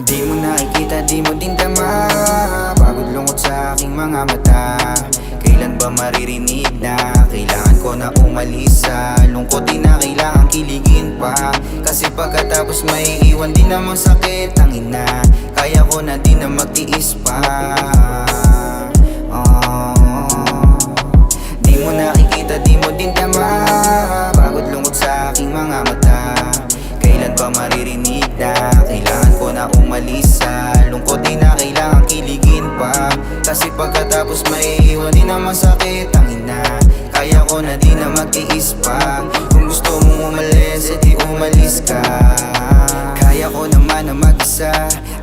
Di mo nakikita, di mo din tama, pagod lungkot sa aking mga mata. Kailan ba maririnig na kailangan ko na umalis sa lungkot? Di na kailangan kiligin pa, kasi pagkatapos may iwan din namang sakit. Ang ina, kaya ko na din na magtiis pa. Di mo nakikita, di mo din tama, pagod lungkot sa aking mga mata. Kailan ba maririnig na kailangan ko na umalis sa lungkot? Di na kailangan kiligin pa, kasi pagkatapos may iwan din naman sakit. Ang ina, kaya ko na din na magtiis pa. Kung gusto mong umalis, edi umalis ka. Kaya ko naman na mag-isa,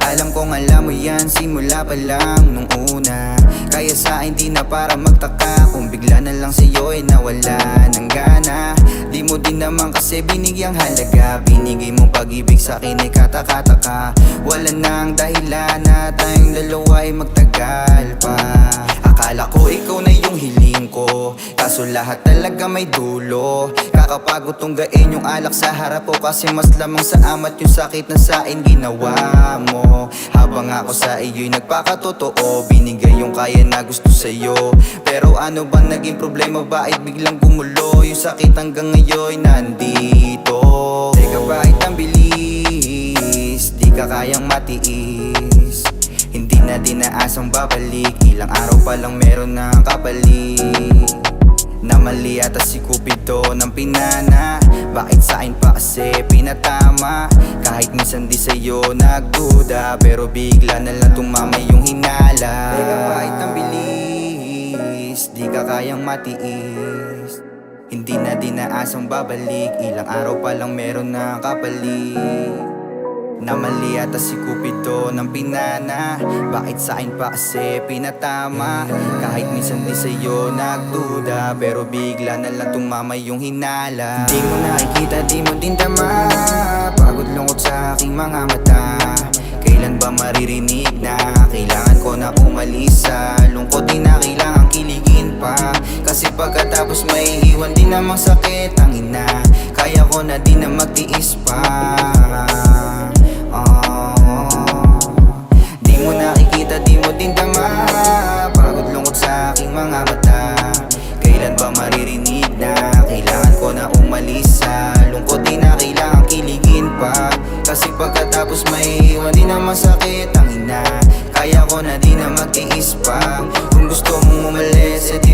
alam kong alam mo yan simula pa lang nung una. Kaya sa akin di na para magtaka kung bigla na lang sa'yo ay nawala ng gana. Di mo din naman kasi binigyang halaga, binigay mong pag-ibig sa'kin ay katakataka. Wala nang dahilan na tayong dalawa ay magtagal pa. Akala ko ikaw na yung hiling ko, kaso lahat talaga may dulo. Kakapagod tunggain yung alak sa harap ko, kasi mas lamang sa amat yung sakit na sa'kin ginawa mo. Habang ako sa iyo'y nagpakatotoo, binigay yung kaya na gusto sa'yo. Pero ano bang naging problema, bakit biglang gumulo? Yung sakit hanggang ngayon nandito. Teka, bakit ang bilis? Di ka kayang matiis, hindi na dinaasang babalik. Ilang araw pa lang meron na kapalit. Na mali ata si Cupido ng pinana, bakit sa'kin pa kasi pinatama? Kahit minsan di sa'yo nagduda, pero bigla na lang tumama yung hinala. Teka, bakit ang bilis? Di ka kayang matiis, hindi na dinaasang babalik. Ilang araw pa lang meron na kapalit. Na mali ata si Cupido ng pinana, bakit sa'kin pa kasi pinatama? Kahit minsan di sa'yo nagduda, pero bigla na lang tumama yung hinala. Di mo nakikita, di mo din tama, pagod lungkot sa aking mga mata. Kailan ba maririnig na kailangan ko na umalis sa lungkot? Di na kailangan kiligin pa, kasi pagkatapos may iwan din namang sakit. Ang ina, kaya ko na din na magtiis pa. Di mo nakikita, di mo din tama, pagod lungkot sa aking mga mata. Kailan ba maririnig na kailangan ko na umalis sa lungkot? Di na kailangan kiligin pa, kasi pagkatapos may iwan din naman sakit. Ang ina, kaya ko na din na magtiis pa. Kung gusto mong umalis, edi